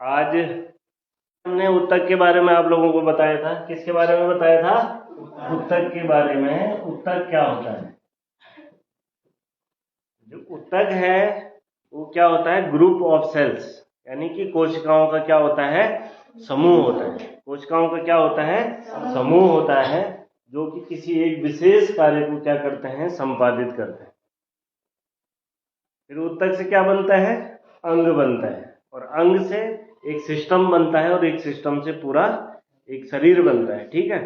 आज हमने ऊतक के बारे में आप लोगों को बताया था। किसके बारे में बताया था? ऊतक के बारे में। ऊतक क्या होता है? जो ऊतक है वो क्या होता है? ग्रुप ऑफ सेल्स, यानी कि कोशिकाओं का क्या होता है? समूह होता है। कोशिकाओं का क्या होता है? समूह होता है, जो कि किसी एक विशेष कार्य को क्या करते हैं? संपादित करते हैं। फिर ऊतक से क्या बनता है? अंग बनता है, और अंग से एक सिस्टम बनता है, और एक सिस्टम से पूरा एक शरीर बनता है। ठीक है,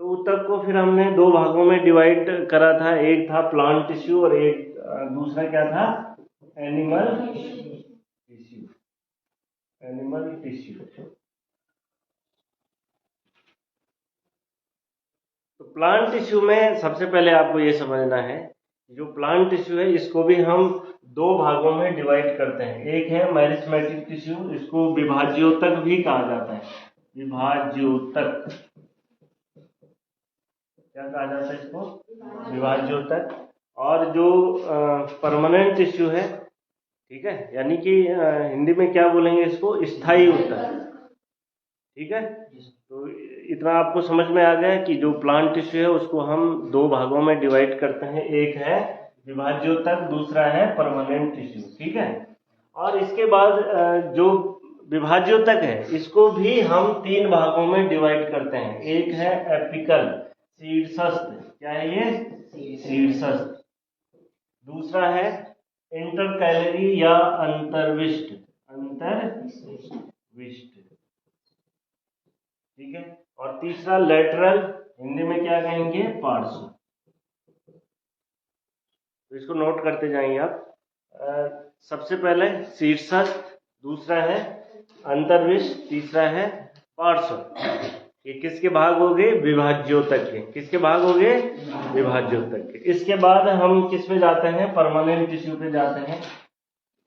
तो ऊतक को फिर हमने दो भागों में डिवाइड करा था। एक था प्लांट टिश्यू और एक दूसरा क्या था? Animal tissue. Animal tissue. तो प्लांट टिश्यू में सबसे पहले आपको ये समझना है, जो प्लांट टिश्यू है इसको भी हम दो भागों में डिवाइड करते हैं। एक है मेरिस्टेमेटिक टिश्यू, इसको विभाज्योतक भी कहा जाता है। विभाज्योतक क्या कहा जाता है इसको? विभाज्योतक। और जो परमानेंट टिश्यू है, ठीक है, यानी कि हिंदी में क्या बोलेंगे इसको? स्थायी ऊतक। ठीक है, तो इतना आपको समझ में आ गया कि जो प्लांट टिश्यू है उसको हम दो भागों में डिवाइड करते हैं। एक है विभाज्योतक, दूसरा है परमानेंट टिश्यू। ठीक है, और इसके बाद जो विभाज्योतक है इसको भी हम तीन भागों में डिवाइड करते हैं। एक है एपिकल, शीर्षस्थ। क्या है ये? शीर्षस्थ। दूसरा है इंटरकैलरी या अंतर्विष्ट। अंतर्विष्ट। ठीक है, और तीसरा लेटरल, हिंदी में क्या कहेंगे? पार्श्व। तो इसको नोट करते जाएंगे आप। सबसे पहले शीर्षस्थ, दूसरा है अंतर्विष्ट, तीसरा है पार्श्व। ये किसके भाग हो गए? विभाज्योतक के। किसके भाग हो गए? विभाज्योतक के। इसके बाद हम किस पे जाते हैं? परमानेंट टिश्यू पे जाते हैं।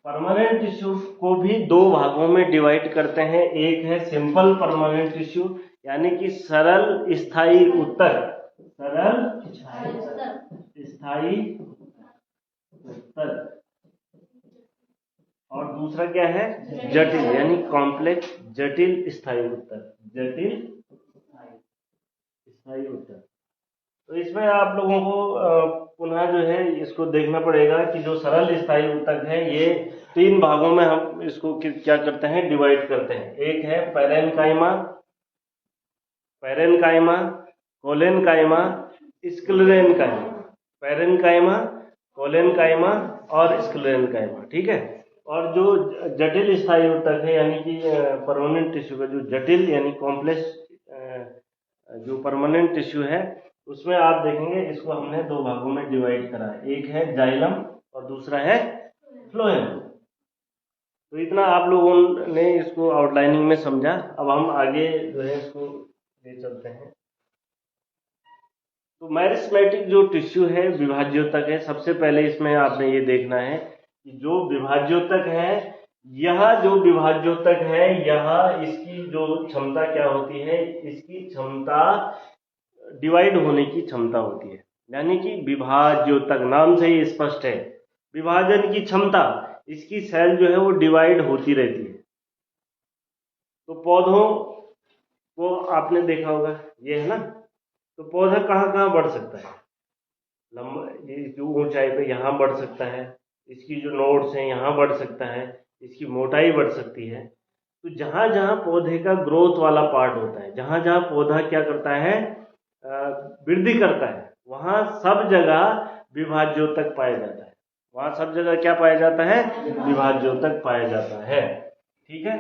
परमानेंट टिश्यू को भी दो भागों में डिवाइड करते हैं। एक है सिंपल परमानेंट टिश्यू, यानी कि सरल स्थायी ऊतक। सरल स्थायी ऊतक। और दूसरा क्या है? जटिल, यानी कॉम्प्लेक्स, जटिल स्थायी ऊतक। जटिल स्थायी ऊतक। तो इसमें आप लोगों को पुनः जो है इसको देखना पड़ेगा कि जो सरल स्थायी ऊतक है ये तीन भागों में हम इसको क्या करते हैं? डिवाइड करते हैं। एक है parenchyma, parenchyma, collenchyma, sclerenchyma. Parenchyma, collenchyma और स्क्लेरेन्काइमा। ठीक है, और जो जटिल स्थायी ऊतक है, यानी कि परमानेंट टिश्यू का जो जटिल यानी कॉम्प्लेक्स जो परमानेंट टिश्यू है, उसमें आप देखेंगे इसको हमने दो भागों में डिवाइड करा है। एक है जाइलम और दूसरा है फ्लोएम। तो इतना आप लोगों ने इसको आउटलाइनिंग में समझा। अब हम आगे जो है इसको ले चलते हैं। तो मेरिस्टेमेटिक जो टिश्यू है, विभाज्योतक है। सबसे पहले इसमें आपने ये देखना है कि जो विभाज्योतक है, यह जो विभाज्योतक है, यह इसकी जो क्षमता क्या होती है? इसकी क्षमता डिवाइड होने की क्षमता होती है। यानी कि विभाज्योतक नाम से ही स्पष्ट है, विभाजन की क्षमता। इसकी सेल जो है वो डिवाइड होती रहती है। तो पौधों को आपने देखा होगा, ये है ना, तो पौधा कहाँ कहाँ बढ़ सकता है? लंबा, ये जो ऊंचाई पे यहाँ बढ़ सकता है, इसकी जो नोड्स हैं यहाँ बढ़ सकता है, इसकी मोटाई बढ़ सकती है। तो जहाँ जहाँ पौधे का ग्रोथ वाला पार्ट होता है, जहाँ जहाँ पौधा क्या करता है? वृद्धि करता है, वहाँ सब जगह विभाज्योतक पाया जाता है। वहाँ सब जगह क्या पाया जाता है? विभाज्योतक पाया जाता है। ठीक है,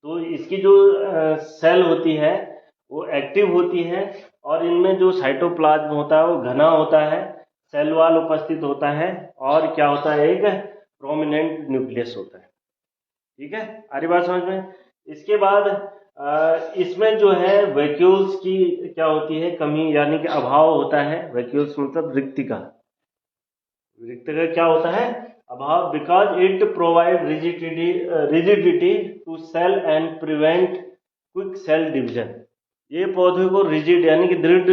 तो इसकी जो सेल होती है वो एक्टिव होती है, और इनमें जो साइटोप्लाज्म होता है वो घना होता है, सेल वॉल उपस्थित होता है, और क्या होता है? एक प्रोमिनेंट न्यूक्लियस होता है। ठीक है, आरी बात समझ में? इसके बाद इसमें जो है वैक्यूल्स की क्या होती है? कमी, यानी कि अभाव होता है। वैक्यूल्स मतलब रिक्तिका। रिक्तिका क्या होता है? अभाव। Because it provide rigidity to cell and prevent quick cell division. ये पौधे को रिजिड यानी कि दृढ़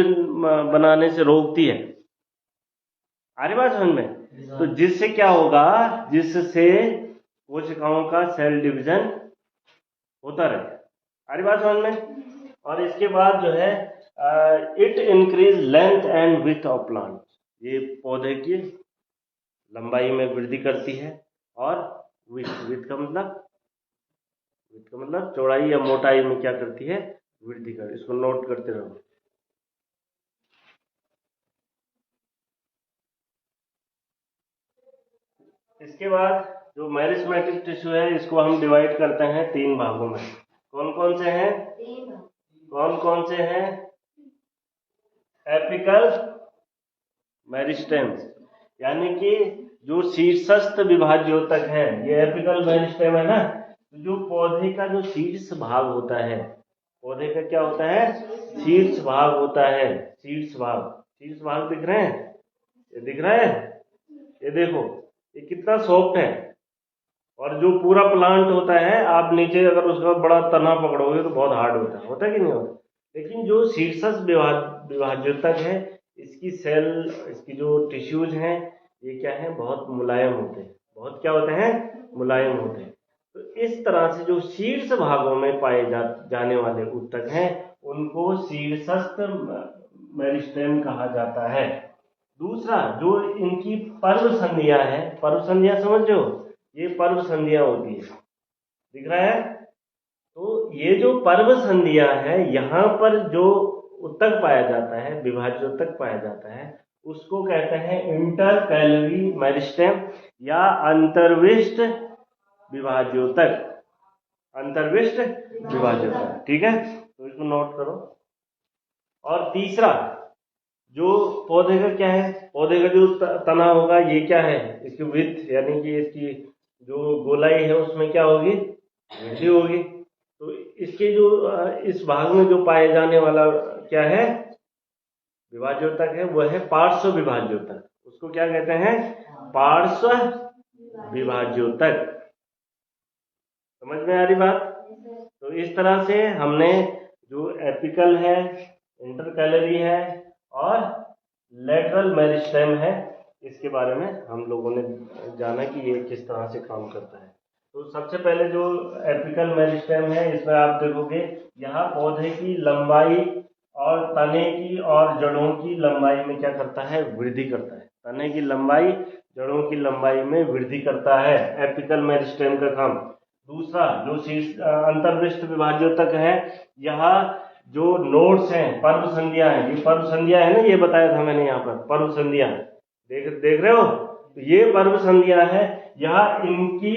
बनाने से रोकती है। आ रही बात समझ में? तो जिससे क्या होगा? जिससे कोशिकाओं का सेल डिवीजन होता रहे। आ रही बात समझ में। और इसके बाद जो है it increase length and width of plant, ये पौधे की लंबाई में वृद्धि करती है। और विड्थ का मतलब चौड़ाई या मोटाई में क्या करती है, वृद्धि कर। इसको नोट करते रहो। इसके बाद जो मेरिस्टेमेटिक टिश्यू है इसको हम डिवाइड करते हैं 3 भागों में। कौन कौन से हैं? कौन कौन से हैं? एपिकल मेरिस्टेम, यानी कि जो शीर्षस्थ विभाज्योतक है, ये एपिकल मेरिस्टेम है ना। तो जो पौधे का जो शीर्ष भाग होता है, पौधे का क्या होता है, शीर्ष भाग होता है। शीर्ष भाग दिख रहे हैं? ये दिख रहा है, ये देखो, ये कितना सॉफ्ट है। और जो पूरा प्लांट होता है, आप नीचे अगर उसका बड़ा तना पकड़ोगे तो बहुत हार्ड होता है कि नहीं होता। लेकिन जो शीर्षस्थ विभाज्योतक है, इसकी सेल, इसकी जो टिश्यूज हैं, ये क्या है, बहुत मुलायम होते हैं। बहुत क्या होते हैं, मुलायम होते हैं। तो इस तरह से जो शीर्ष भागों में पाए जाने वाले ऊतक हैं, उनको शीर्षस्थ मेरिस्टेम कहा जाता है। दूसरा, जो इनकी पर्व संधियां है, पर्व संधियां समझो, ये पर्व संधियां होती है, दिख रहा है। तो ये जो पर्व संधियां है, यहाँ पर जो ऊतक पाया जाता है, विभाज्योतक पाया जाता है, उसको कहते हैं इंटरकैलरी मेरिस्टेम या अंतर्विष्ट विभाज्योतक। अंतर्विष्ट विभाज्योतक, ठीक है, तो इसको नोट करो। और तीसरा, जो पौधे का क्या है, पौधे का जो तना होगा, ये क्या है, इसकी विड्थ, यानी कि इसकी जो गोलाई है उसमें क्या होगी, वृद्धि होगी। तो इसके जो इस भाग में जो पाए जाने वाला क्या है, विभाज्योतक है, वह है पार्श्व विभाज्योतक। उसको क्या कहते हैं, पार्श्व विभाज्योतक। समझ में आ रही बात। तो इस तरह से हमने जो एपिकल है, इंटरकैलरी है और लेटरल मेरिस्टेम है, इसके बारे में हम लोगों ने जाना कि ये किस तरह से काम करता है। तो सबसे पहले जो एपिकल मेरिस्टेम है, इसमें आप देखोगे यहाँ पौधे की लंबाई और तने की और जड़ों की लंबाई में क्या करता है, वृद्धि करता है। तने की लंबाई, जड़ों की लंबाई में वृद्धि करता है एपिकल मेरिस्टेम का काम। दूसरा, जो अंतर्विष्ट विभाज्योतक है, यहाँ जो नोड्स हैं, पर्व संधियां हैं, ये पर्व संधियां है ना, ये बताया था मैंने यहाँ पर पर्व संधियां, देख रहे हो। तो ये पर्व संधियां है, यहाँ इनकी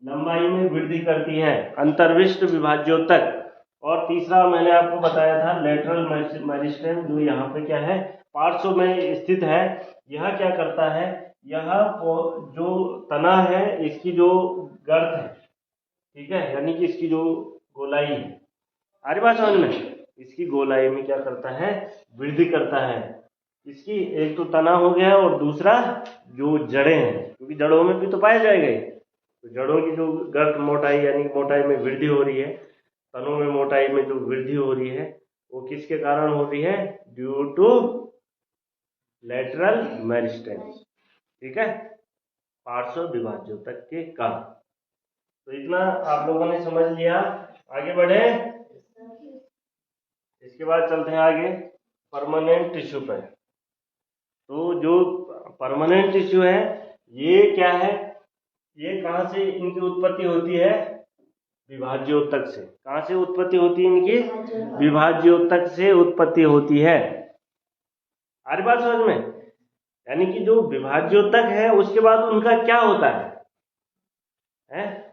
लंबाई में वृद्धि करती है अंतर्विष्ट विभाज्योतक। और तीसरा मैंने आपको बताया था लेटरल मेरिस्टेम, जो यहाँ पे क्या है, पार्श्व में स्थित है। यह क्या करता है, यह जो तना है, इसकी जो गर्थ है, ठीक है, यानी कि इसकी जो गोलाई है, आ रही बात समझ में, इसकी गोलाई में क्या करता है, वृद्धि करता है। इसकी एक तो तना हो गया और दूसरा जो जड़ें हैं, क्योंकि जड़ों में भी तो पाया जाएगा। तो जड़ों की जो गर्थ, मोटाई, यानी मोटाई में वृद्धि हो रही है, तनों में मोटाई में जो वृद्धि हो रही है, वो किसके कारण हो रही है, ड्यू टू लेटरल मेरिस्टेम, ठीक है, पार्श्व विभाज्योतक के कारण। तो इतना आप लोगों ने समझ लिया। आगे बढ़े, इसके बाद चलते हैं आगे परमानेंट टिश्यू पर। तो जो परमानेंट टिश्यू है, ये क्या है, ये कहाँ से इनकी उत्पत्ति होती है, विभाज्योतक से। कहाँ से उत्पत्ति होती है इनकी, विभाज्योतक से उत्पत्ति होती है। आ रही बात समझ में। यानी कि जो विभाज्योतक है, उसके बाद उनका क्या होता है,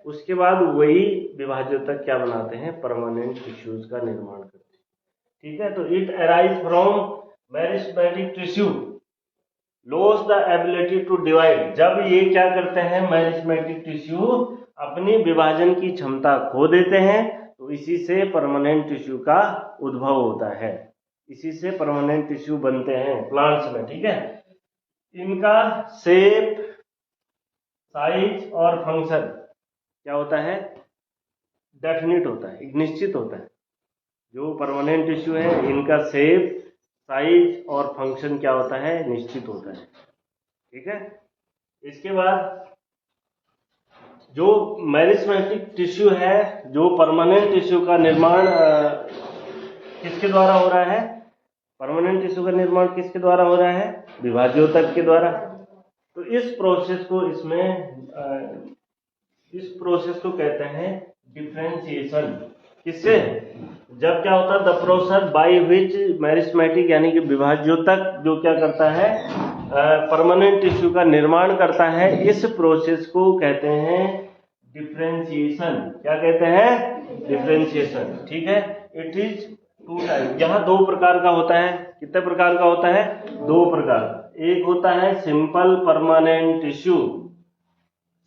उसके बाद वही विभाज्योतक क्या बनाते हैं, परमानेंट टिश्यूज का निर्माण करते हैं, ठीक है। तो it arise from meristematic tissue loss the ability to divide. जब ये क्या करते हैं, मेरिस्टेमेटिक टिश्यू अपनी विभाजन की क्षमता खो देते हैं, तो इसी से परमानेंट टिश्यू का उद्भव होता है। इसी से परमानेंट टिश्यू बनते हैं प्लांट्स में, ठीक है। इनका शेप, साइज और फंक्शन क्या होता है, डेफिनिट होता है, एक निश्चित होता है। जो परमानेंट टिश्यू है, इनका शेप, साइज और फंक्शन क्या होता है, निश्चित होता है, ठीक है। इसके बाद जो मेरिस्टेमेटिक टिश्यू है, जो परमानेंट टिश्यू का निर्माण किसके द्वारा हो रहा है? परमानेंट टिश्यू का निर्माण किसके द्वारा हो रहा है? विभाज्योतक के द्वारा। तो इस प्रोसेस को कहते हैं डिफरेंशिएशन। किससे? जब क्या होता है? The process by which meristematic यानी कि विभाज्योतक जो क्या करता है? परमानेंट टिश्यू का निर्माण करता है। इस प्रोसेस को कहते हैं डिफरेंशिएशन। क्या कहते हैं? डिफरेंशिएशन। ठीक है। It is two type. यहाँ दो प्रकार का होता है। कितने प्रकार का होता है? दो प्रकार। एक होता है सिंपल परमानेंट टिश्यू,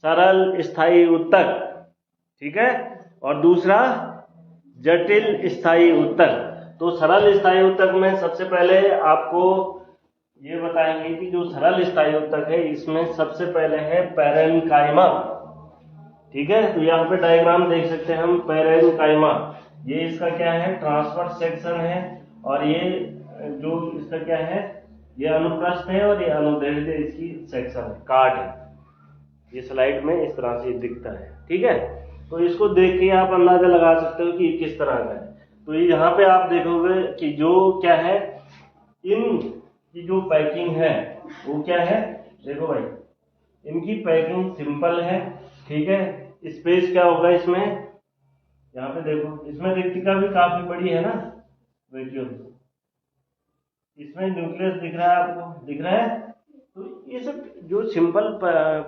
सरल स्थायी उत्तक, ठीक है, और दूसरा जटिल स्थायी उत्तक। तो सरल स्थायी उत्तक में सबसे पहले आपको ये बताएंगे कि जो सरल स्थायी उत्तक है इसमें सबसे पहले है पैरेन्काइमा। ठीक है। तो यहाँ पे डायग्राम देख सकते हैं हम। पैरेन्काइमा ये इसका क्या है? ट्रांसवर्स सेक्शन है, और ये जो इसका क्या है? ये अनुप्रस्थ है और ये अनुदैर्ध्य इसकी सेक्शन है, काट है। ये स्लाइड में इस तरह से दिखता है। ठीक है। तो इसको देख के आप अंदाजा लगा सकते हो कि ये किस तरह का है। तो यहाँ पे आप देखोगे कि जो क्या है, इनकी जो पैकिंग है वो क्या है? देखो भाई, इनकी पैकिंग सिंपल है। ठीक है। स्पेस क्या होगा इसमें? यहाँ पे देखो, इसमें रिक्तिका भी काफी बड़ी है ना। देखियो, इसमें न्यूक्लियस दिख रहा है आपको? दिख रहा है? तो ये सब जो सिंपल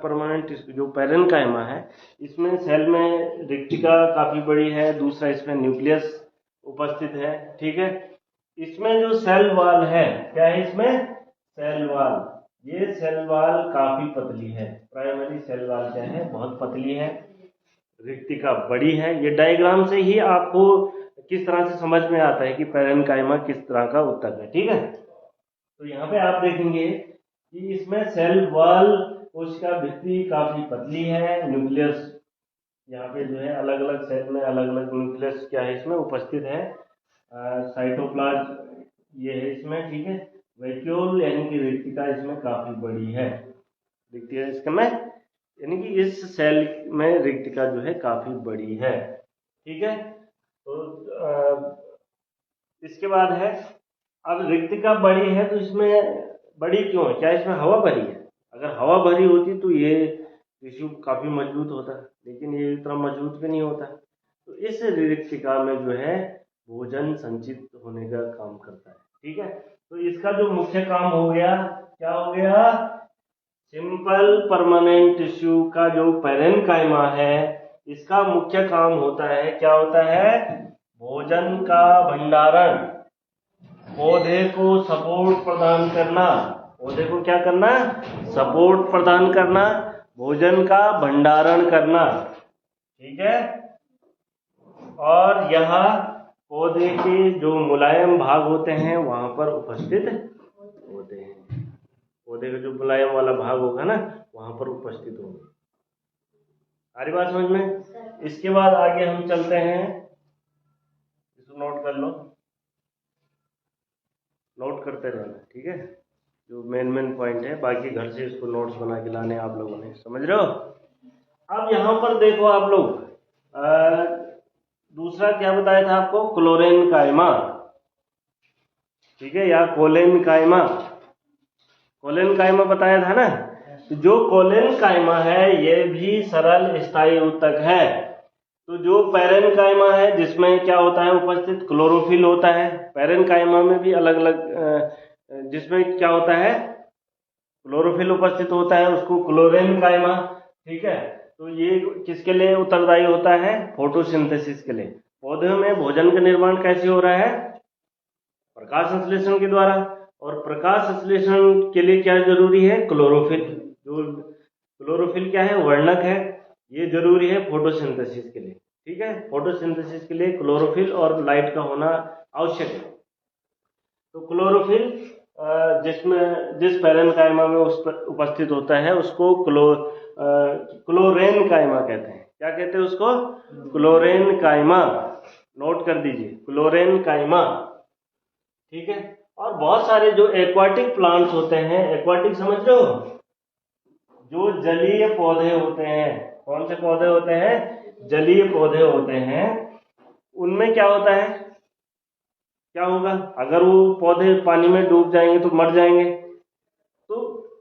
परमानेंट जो पैरेन्काइमा है, इसमें सेल में रिक्तिका काफी बड़ी है। दूसरा, इसमें न्यूक्लियस उपस्थित है। ठीक है। इसमें जो सेल वॉल है, क्या है इसमें? Cell wall. ये सेल वॉल काफी पतली है। प्राइमरी सेल वॉल क्या है? बहुत पतली है। रिक्तिका बड़ी है। ये डायग्राम से ही आपको किस तरह से समझ में आता है कि पैरेन्काइमा किस तरह का उत्तक है। ठीक है। तो यहाँ पे आप देखेंगे कि इसमें सेल वॉल, उसका भित्ति काफी पतली है। न्यूक्लियस यहाँ पे जो है अलग अलग सेल में अलग अलग न्यूक्लियस क्या है इसमें उपस्थित है। साइटोप्लाज्म ये है इसमें। ठीक है। वैक्यूल यानी कि रिक्तिका इसमें काफी बड़ी है। रिक्तिका इसमें यानी कि इस सेल में रिक्तिका जो है काफी बड़ी है। ठीक है। तो इसके बाद है, अब रिक्तिका बड़ी है तो इसमें बड़ी क्यों है? क्या इसमें हवा भरी है? अगर हवा भरी होती तो ये टिश्यू काफी मजबूत होता, लेकिन ये इतना मजबूत भी नहीं होता। तो इस रिक्तिका में जो है भोजन संचित होने का काम करता है। ठीक है। तो इसका जो मुख्य काम हो गया, क्या हो गया? सिंपल परमानेंट टिश्यू का जो पैरेन्काइमा है, इसका मुख्य काम होता है, क्या होता है? भोजन का भंडारण, पौधे को सपोर्ट प्रदान करना। पौधे को क्या करना? सपोर्ट प्रदान करना, भोजन का भंडारण करना। ठीक है। और यह पौधे के जो मुलायम भाग होते हैं वहां पर उपस्थित होते हैं। पौधे का जो मुलायम वाला भाग होगा ना, वहां पर उपस्थित होंगे। सारी बात समझ में? इसके बाद आगे हम चलते हैं। इसको नोट कर लो, नोट करते रहना। ठीक है। जो मेन पॉइंट है, बाकी घर से इसको नोट्स बना के लाने आप लोगों ने। समझ रहे हो? अब यहाँ पर देखो आप लोग, दूसरा क्या बताया था आपको? क्लोरेन्काइमा। ठीक है, या कोलेन्काइमा। कोलेन्काइमा बताया था ना। तो जो कोलेन्काइमा है ये भी सरल स्थायी उत्तक है। तो जो पैरेन्काइमा है, जिसमें क्या होता है उपस्थित? क्लोरोफिल होता है। पैरेन्काइमा में भी अलग अलग, जिसमें क्या होता है? क्लोरोफिल उपस्थित होता है, उसको क्लोरेन्काइमा। ठीक है। तो ये किसके लिए उत्तरदायी होता है? फोटोसिंथेसिस के लिए। पौधे में भोजन का निर्माण कैसे हो रहा है? प्रकाश संश्लेषण के द्वारा। और प्रकाश संश्लेषण के लिए क्या जरूरी है? क्लोरोफिल। जो क्लोरोफिल क्या है? वर्णक है। ये जरूरी है फोटोसिंथेसिस के लिए। ठीक है। फोटोसिंथेसिस के लिए क्लोरोफिल और लाइट का होना आवश्यक है। तो क्लोरोफिल जिस पैरेन्काइमा में उस पर उपस्थित होता है उसको क्लोरेन्काइमा कहते हैं। क्या कहते हैं उसको? क्लोरेन्काइमा। नोट कर दीजिए, क्लोरेन्काइमा। ठीक है। और बहुत सारे जो एक्वाटिक प्लांट्स होते हैं, एक्वाटिक समझ रहे हो? जो जलीय पौधे होते हैं, कौन से पौधे होते हैं? जलीय पौधे होते हैं। उनमें क्या होता है, क्या होगा अगर वो पौधे पानी में डूब जाएंगे तो मर जाएंगे। तो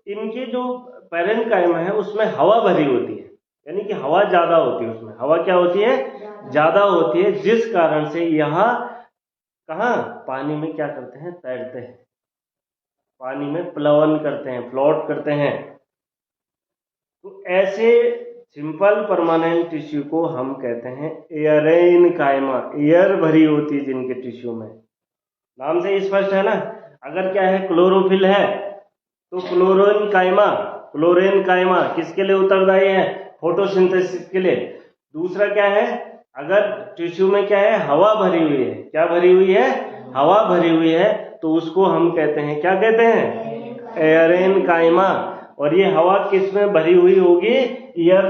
इनके जो पैरेन्काइमा है उसमें हवा भरी होती है, यानी कि हवा ज्यादा होती है, उसमें हवा क्या होती है? ज्यादा होती है, जिस कारण से यहाँ कहाँ पानी में क्या करते हैं? तैरते हैं, पानी में प्लवन करते हैं, फ्लोट करते हैं। तो ऐसे सिंपल परमानेंट टिश्यू को हम कहते हैं एयरेनकाइमा। एयर भरी होती है जिनके टिश्यू में, नाम से स्पष्ट है ना। अगर क्या है, क्लोरोफिल है तो क्लोरेनकाइमा किसके लिए उत्तरदायी है? फोटोसिंथेसिस के लिए। दूसरा क्या है, अगर टिश्यू में क्या है? हवा भरी हुई है। क्या भरी हुई है? हवा भरी हुई है, तो उसको हम कहते हैं, क्या कहते हैं? एयरेनकाइमा। और ये हवा किस में भरी हुई होगी? ईयर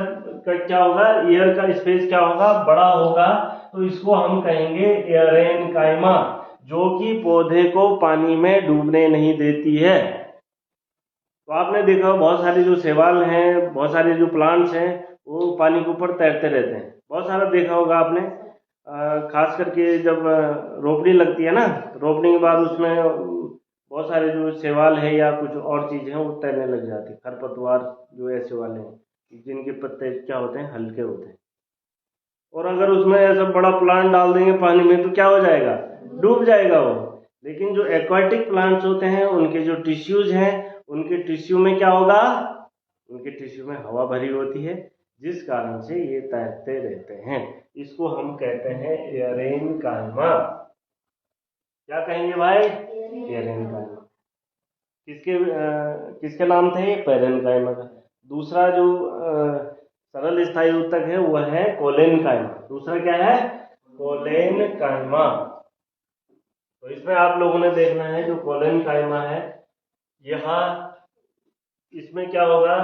का क्या होगा? ईयर का स्पेस क्या होगा? बड़ा होगा, तो इसको हम कहेंगे एयरेनकाइमा, जो कि पौधे को पानी में डूबने नहीं देती है। तो आपने देखा बहुत सारे जो शैवाल हैं, बहुत सारे जो प्लांट्स हैं, वो पानी के ऊपर तैरते रहते हैं। बहुत सारा देखा होगा आपने, खास करके जब रोपनी लगती है ना, रोपनी के बाद उसमें बहुत सारे जो शैवाल है या कुछ और चीज़ है वो तैरने लग जाती है। खरपतवार जो ऐसे वाले हैं जिनके पत्ते क्या होते हैं? हल्के होते हैं। और अगर उसमें ऐसा बड़ा प्लांट डाल देंगे पानी में तो क्या हो जाएगा? डूब जाएगा वो। लेकिन जो एक्वाटिक प्लांट्स होते हैं उनके जो टिश्यूज हैं, उनके टिश्यू में क्या होगा? उनके टिश्यू में हवा भरी होती है, जिस कारण से ये तैरते रहते हैं। इसको हम कहते हैं एयरेनकाइमा। क्या कहेंगे भाई? एयरेनकाइमा। किसके नाम थे? पैरेन्काइमा का। दूसरा जो सरल स्थायी ऊतक है वह है कोलेनकाइमा। दूसरा क्या है? कोलेनकाइमा। तो इसमें आप लोगों ने देखना है जो कोलेनकाइमा है, यहाँ इसमें क्या होगा?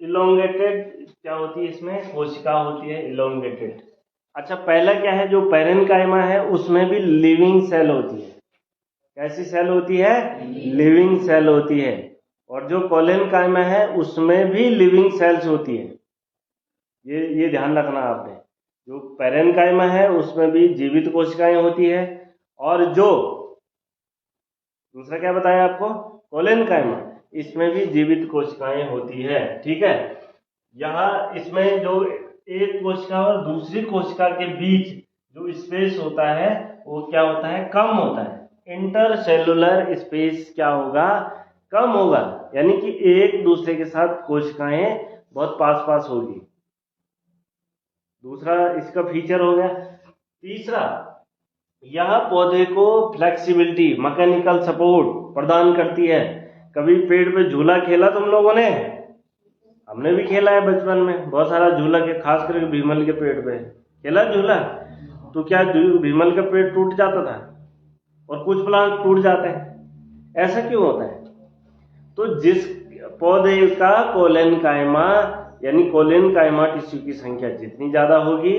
इलोंगेटेड क्या होती है? इसमें कोशिका होती है इलोंगेटेड। अच्छा, पहला क्या है? जो पैरेन्काइमा है उसमें भी लिविंग सेल होती है। कैसी सेल होती है? लिविंग सेल होती है। और जो कोलेनकाइमा है उसमें भी लिविंग सेल्स होती है। ये ध्यान रखना आपने। जो पैरेन्काइमा है उसमें भी जीवित कोशिकाएं होती है, और जो दूसरा क्या बताया आपको? कोलेनकाइमा, इसमें भी जीवित कोशिकाएं होती है। ठीक है, यहाँ इसमें जो एक कोशिका और दूसरी कोशिका के बीच जो स्पेस होता है वो क्या होता है? कम होता है। इंटरसेलुलर स्पेस क्या होगा? कम होगा, यानी कि एक दूसरे के साथ कोशिकाएं बहुत पास पास होगी। दूसरा इसका फीचर हो गया। तीसरा, यह पौधे को फ्लेक्सिबिलिटी, मैकेनिकल सपोर्ट प्रदान करती है। कभी पेड़ पे झूला खेला तुम लोगों ने? हमने भी खेला है बचपन में, बहुत सारा झूला के, खास करके भीमल के पेड़ पे खेला झूला। तो क्या भीमल का पेड़ टूट जाता था और कुछ प्लांट टूट जाते हैं, ऐसा क्यों होता है? तो जिस पौधे का कोलेनकाइमा यानी कोलेनकाइमा टिश्यू की संख्या जितनी ज्यादा होगी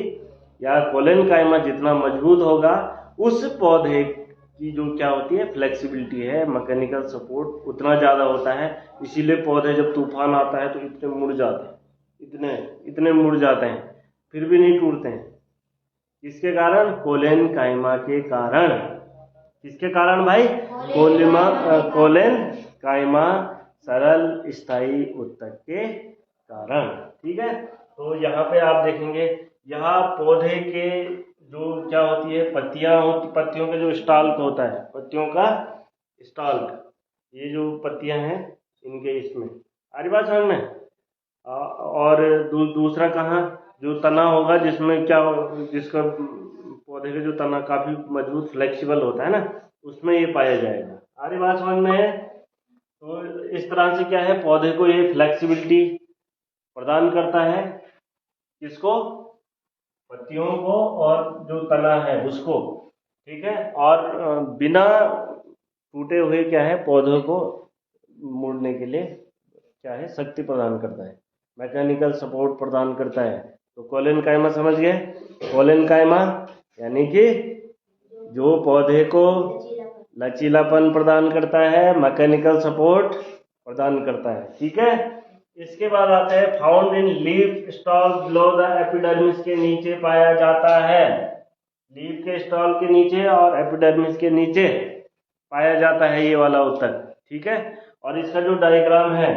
या कोलेनकाइमा जितना मजबूत होगा, उस पौधे की जो क्या होती है? फ्लेक्सिबिलिटी है, मैकेनिकल सपोर्ट उतना ज्यादा होता है। इसीलिए पौधे जब तूफान आता है तो इतने मुड़ जाते हैं, इतने मुड़ जाते हैं, फिर भी नहीं टूटते हैं। किसके कारण? कोलेनकाइमा के कारण। किसके कारण भाई? कोलेनकाइमा सरल स्थायी ऊतक के कारण। ठीक है, तो यहाँ पे आप देखेंगे, यहाँ पौधे के जो क्या होती है? पत्तियां होती, पत्तियों का जो स्टाल्क होता है, पत्तियों का स्टाल्क, ये जो पत्तियां हैं इनके, इसमें आ रही बात समझ में? और दूसरा कहाँ? जो तना होगा जिसमें क्या, जिसका पौधे का जो तना काफी मजबूत फ्लेक्सिबल होता है ना, उसमें ये पाया जाएगा। आ रही बात समझ में है? तो इस तरह से क्या है, पौधे को ये फ्लेक्सिबिलिटी प्रदान करता है। किसको? पत्तियों को, और जो तना है उसको। ठीक है, और बिना टूटे हुए क्या है, पौधों को मुड़ने के लिए क्या है? शक्ति प्रदान करता है, मैकेनिकल सपोर्ट प्रदान करता है। तो कोलेनकाइमा समझ गए? कोलेनकाइमा यानी कि जो पौधे को लचीलापन प्रदान करता है, मैकेनिकल सपोर्ट प्रदान करता है। ठीक है, इसके बाद आता है found in leaf stall below the epidermis, के नीचे पाया जाता है। लीफ के स्टॉल के नीचे और एपिडर्मिस के नीचे पाया जाता है ये वाला उत्तक, ठीक है। और इसका जो डायग्राम है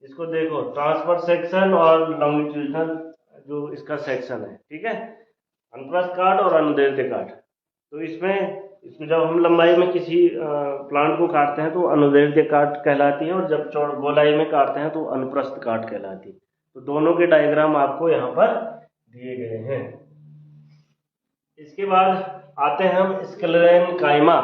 इसको देखो, ट्रांसफर सेक्शन और लॉन्गिट्यूडनल जो इसका सेक्शन है, ठीक है, अनुप्रस्थ काट और अनुदैर्ध्य काट। तो इसमें जब हम लंबाई में किसी प्लांट को काटते हैं तो अनुदैर्ध्य काट कहलाती है, और जब गोलाई में काटते हैं तो अनुप्रस्थ काट कहलाती है। तो दोनों के डायग्राम आपको यहाँ पर दिए गए हैं। इसके बाद आते हैं हम स्क्लेरेनकाइमा।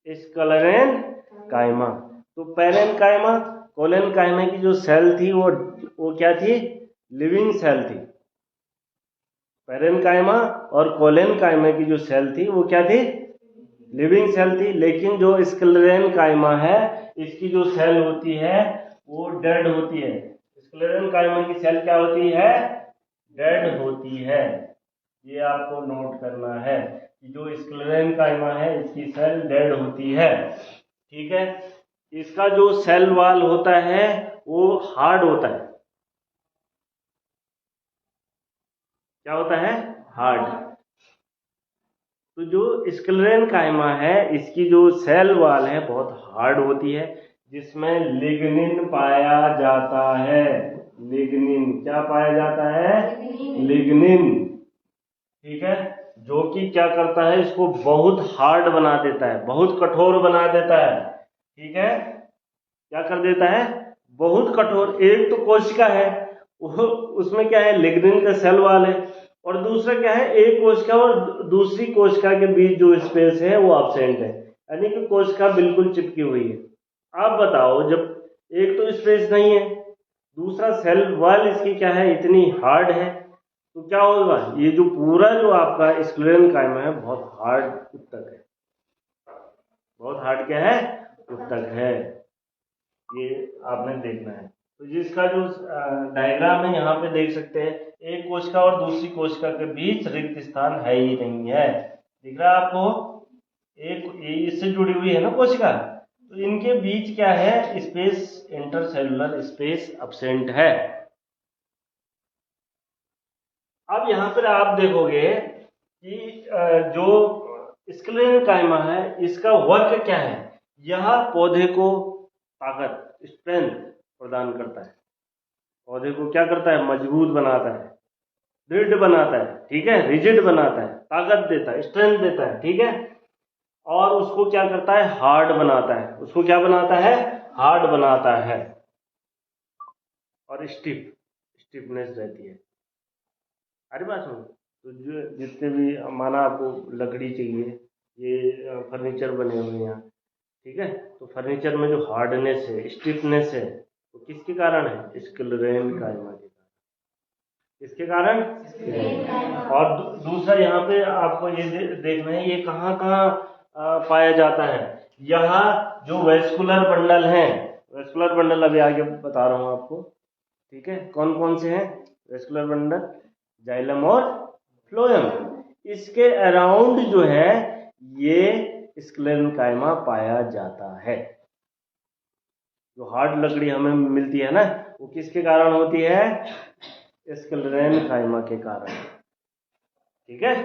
स्क्लेरेनकाइमा तो पैरेनकाइमा कोलेनकाइमा की जो सेल थी वो क्या थी, लिविंग सेल थी। पैरेनकाइमा और कोलेनकाइमा की जो सेल थी वो क्या थी, लिविंग सेल थी। लेकिन जो स्क्लेरेनकाइमा है इसकी जो सेल होती है वो डेड होती है। स्क्लेरेनकाइमा की सेल क्या होती है, डेड होती है। ये आपको नोट करना है कि जो स्क्लेरेनकाइमा है इसकी सेल डेड होती है, ठीक है। इसका जो सेल वॉल होता है वो हार्ड होता है। क्या होता है, हार्ड। तो जो स्क्लेरेनकाइमा है इसकी जो सेल वॉल है बहुत हार्ड होती है, जिसमें लिग्निन पाया जाता है। लिग्निन क्या पाया जाता है, लिग्निन, ठीक है, जो कि क्या करता है, इसको बहुत हार्ड बना देता है, बहुत कठोर बना देता है, ठीक है। क्या कर देता है, बहुत कठोर। एक तो कोशिका है उसमें क्या है, लिग्निन का सेल वॉल है, और दूसरा क्या है, एक कोशिका और दूसरी कोशिका के बीच जो स्पेस है वो एब्सेंट है, यानी कि कोशिका बिल्कुल चिपकी हुई है। आप बताओ, जब एक तो स्पेस नहीं है, दूसरा सेल वॉल इसकी क्या है, इतनी हार्ड है, तो क्या होगा, ये जो पूरा जो आपका स्क्लेरेनकाइमा है बहुत हार्ड उत्तक है। बहुत हार्ड क्या है, उत्तक है। ये आपने देखना है। तो जिसका जो डायग्राम है यहाँ पे देख सकते हैं, एक कोशिका और दूसरी कोशिका के बीच रिक्त स्थान है ही नहीं है। दिख रहा है आपको, एक इससे जुड़ी हुई है ना कोशिका, तो इनके बीच क्या है, स्पेस, इंटरसेलुलर स्पेस एब्सेंट है। अब यहाँ पर आप देखोगे कि जो स्क्लेरेनकाइमा है इसका वर्क क्या है, यह पौधे को ताकत, स्ट्रेंथ प्रदान करता है। पौधे को क्या करता है, मजबूत बनाता है, दृढ़ बनाता है, ठीक है, रिजिड बनाता है, ताकत देता है, स्ट्रेंथ देता है, ठीक है। और उसको क्या करता है, हार्ड बनाता है। उसको क्या बनाता है, हार्ड बनाता है, और स्टिफनेस रहती है। अरे बात सुनो, तो जो जितने भी माना आपको लकड़ी चाहिए, ये फर्नीचर बने हुए हैं, ठीक है, तो फर्नीचर में जो हार्डनेस है, स्टिफनेस है, वो किसके कारण है, स्क्लेरेनकाइमा के कारण। किसके कारण, और दूसरा यहाँ पे आपको ये देखना है, ये कहाँ कहाँ पाया जाता है। यहाँ जो वेस्कुलर बंडल है, वेस्कुलर बंडल अभी आगे बता रहा हूँ आपको, ठीक है, कौन कौन से हैं वेस्कुलर बंडल, जाइलम और फ्लोएम। इसके अराउंड जो है ये स्क्लेरेनकाइमा पाया जाता है। जो हार्ड लकड़ी हमें मिलती है ना, वो किसके कारण होती है, स्क्लेरेनकाइमा के कारण, ठीक है।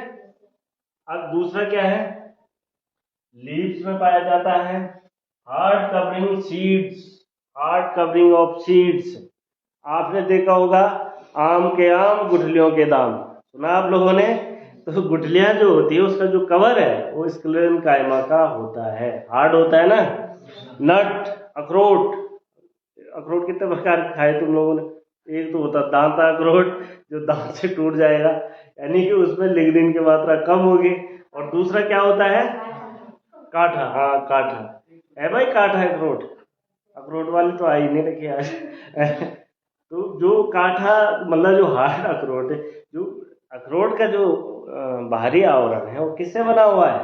अब दूसरा क्या है, लीव्स में पाया जाता है, hard covering seeds, hard covering of seeds. आपने देखा होगा, आम के आम गुठलियों के दाम, सुना आप लोगों ने। तो गुठलियां जो होती है उसका जो कवर है वो स्क्लेरेनकाइमा का होता है, हार्ड होता है ना। नट, अखरोट, अखरोट कितने प्रकार के खाए तुम लोगों ने, एक तो होता दांता अखरोट जो दांत से टूट जाएगा, यानी कि उसमें लिग्निन की मात्रा कम होगी। और दूसरा क्या होता है, काठा, हाँ काठा है भाई, काठा अखरोट, अखरोट वाली तो आई नहीं रखी आज। तो जो काठा मतलब जो हार्ड अखरोट है, जो अखरोट का जो बाहरी आवरण है वो किससे बना हुआ है,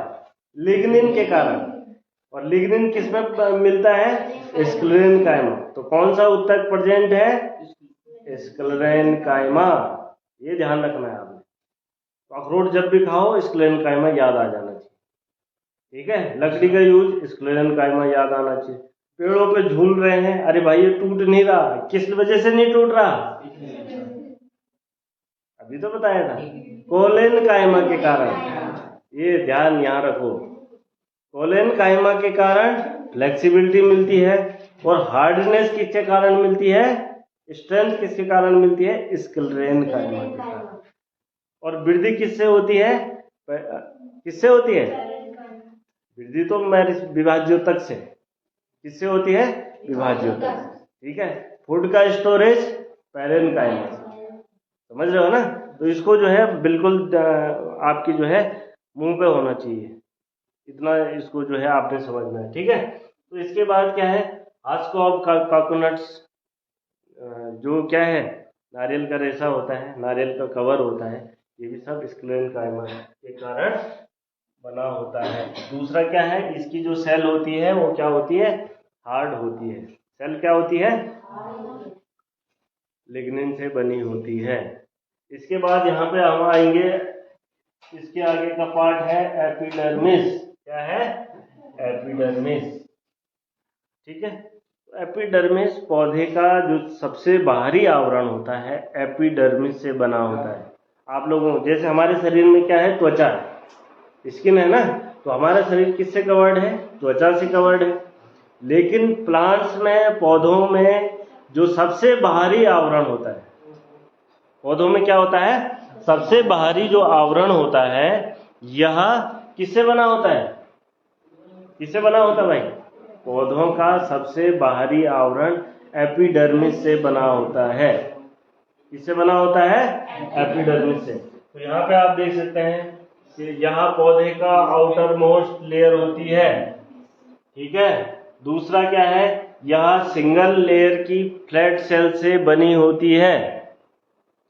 लिग्निन के कारण। और लिग्निन किसमें मिलता है, स्क्लेरेनकाइमा। तो कौन सा उत्तक प्रेजेंट है, स्क्लेरेनकाइमा। ये ध्यान रखना है आपने। तो अखरोट जब भी खाओ स्क्लेरेनकाइमा याद आ जाना चाहिए, ठीक है। लकड़ी का यूज, स्क्लेरेनकाइमा याद आना चाहिए। पेड़ों पे झूल रहे हैं, अरे भाई ये टूट नहीं रहा, किस वजह से नहीं टूट रहा? अभी तो बताया था, कोलेन कायमा के कारण। ये ध्यान यहाँ रखो, कोलेन कायमा के कारण फ्लेक्सिबिलिटी मिलती है, और हार्डनेस किसके कारण मिलती है? स्ट्रेंथ किसके कारण मिलती है? स्क्लेरेन कायमा के कारण। और वृद्धि किससे होती है? किससे होती है? वृद्धि तो विभाज्योतक से। किससे होती है? विभाज्योतक से। ठीक है। फूड का स्टोरेज पैरेन्काइमा से। समझ रहे हो ना? तो इसको जो है बिल्कुल आपकी जो है मुंह पे होना चाहिए, इतना इसको जो है आपने समझना है। ठीक है। तो इसके बाद क्या है? हस्क ऑफ कोकोनट्स, जो क्या है, नारियल का रेशा होता है, नारियल का कवर होता है, ये भी सब स्क्लेरेन कायमा के कारण बना होता है। दूसरा क्या है? इसकी जो सेल होती है वो क्या होती है? हार्ड होती है। सेल क्या होती है? लिग्निन से बनी होती है। इसके बाद यहाँ पे हम आएंगे, इसके आगे का पार्ट है एपिडर्मिस। क्या है? एपिडर्मिस। ठीक है। एपिडर्मिस पौधे का जो सबसे बाहरी आवरण होता है, एपिडर्मिस से बना होता है। आप लोगों, जैसे हमारे शरीर में क्या है? त्वचा है, स्किन है ना, तो हमारा शरीर किससे कवर्ड है? त्वचा से कवर्ड है। लेकिन प्लांट्स में, पौधों में जो सबसे बाहरी आवरण होता है, पौधों में क्या होता है? सबसे बाहरी जो आवरण होता है, यह किससे बना होता है? किससे बना होता है भाई? पौधों का सबसे बाहरी आवरण एपिडर्मिस से बना होता है। किससे बना होता है? एपिडर्मिस से। तो यहाँ पे आप देख सकते हैं कि यहाँ पौधे का आउटर मोस्ट लेयर होती है। ठीक है। दूसरा क्या है? यह सिंगल लेयर की फ्लैट सेल से बनी होती है,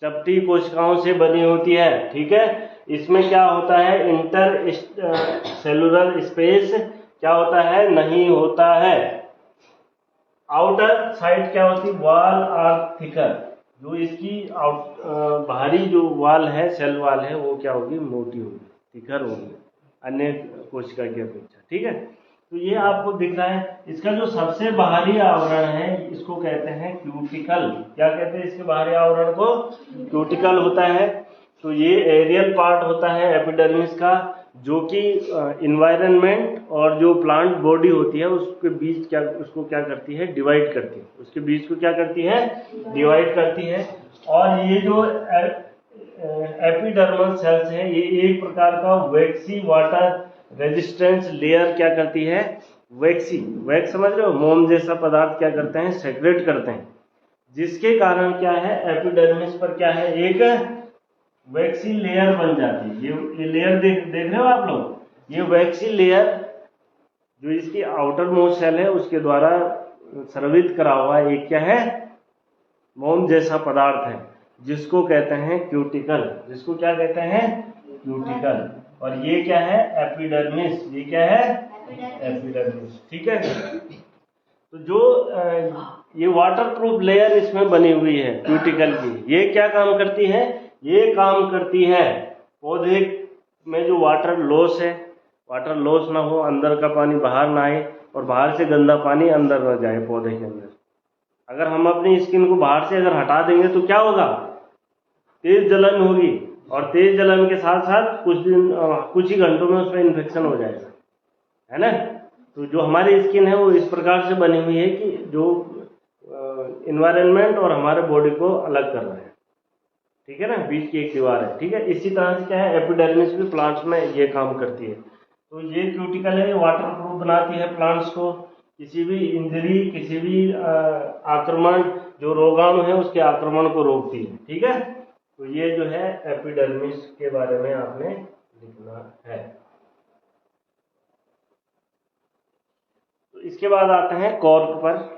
चपटी कोशिकाओं से बनी होती है। ठीक है। इसमें क्या होता है? इंटर सेलुलर स्पेस क्या होता है? नहीं होता है। आउटर साइड क्या होती है? Wall are thicker. जो इसकी बाहरी जो वॉल है, सेल वॉल है, वो क्या होगी? मोटी होगी, थिकर होगी अन्य कोशिका की अपेक्षा। ठीक है। तो ये आपको दिख रहा है। इसका जो सबसे बाहरी आवरण है, इसको कहते हैं क्यूटिकल। क्या कहते हैं इसके बाहरी आवरण को? क्यूटिकल होता है। तो ये एरियल पार्ट होता है एपिडर्मिस का, जो कि इन्वायरमेंट और जो प्लांट बॉडी होती है उसके बीच क्या, उसको क्या करती है? डिवाइड करती है। उसके बीच को क्या करती है? डिवाइड करती है। और ये जो एपिडर्मल सेल्स है, ये एक प्रकार का वैक्सी वाटर रेजिस्टेंस लेयर क्या करती है? वैक्सी, वैक्स समझ रहे हो? मोम जैसा पदार्थ क्या करते हैं? सेक्रेट करते हैं, जिसके कारण क्या है? एपिडर्मिस पर क्या है? एक वैक्सी लेयर बन जाती है। ये लेयर देख रहे हो आप लोग? ये वैक्सी लेयर जो इसकी आउटर मोस्ट सेल है उसके द्वारा स्रवित करा हुआ एक क्या है? मोम जैसा पदार्थ है, जिसको कहते हैं क्यूटिकल। जिसको क्या कहते हैं? क्यूटिकल। और ये क्या है? एपिडर्मिस। ये क्या है? एपिडर्मिस। ठीक है। तो जो ये वाटरप्रूफ लेयर इसमें बनी हुई है क्यूटिकल की, ये क्या काम करती है? ये काम करती है पौधे में जो वाटर लॉस है, वाटर लॉस ना हो, अंदर का पानी बाहर ना आए और बाहर से गंदा पानी अंदर ना जाए पौधे के अंदर। अगर हम अपनी स्किन को बाहर से अगर हटा देंगे तो क्या होगा? तेज जलन होगी, और तेज जलन के साथ साथ कुछ ही घंटों में उसमें इन्फेक्शन हो जाएगा, है ना? तो जो हमारी स्किन है वो इस प्रकार से बनी हुई है कि जो इन्वायरमेंट और हमारे बॉडी को अलग कर रहा है। ठीक है ना? बीच की एक दीवार है। ठीक है। इसी तरह से क्या है? एपिडर्मिस भी प्लांट्स में ये काम करती है। तो ये क्यूटिकल है, वाटर प्रूफ बनाती है प्लांट्स को, किसी भी इंजरी, किसी भी आक्रमण, जो रोगाणु है उसके आक्रमण को रोकती है। ठीक है। तो ये जो है एपिडर्मिस के बारे में आपने लिखना है। तो इसके बाद आते हैं कॉर्क पर।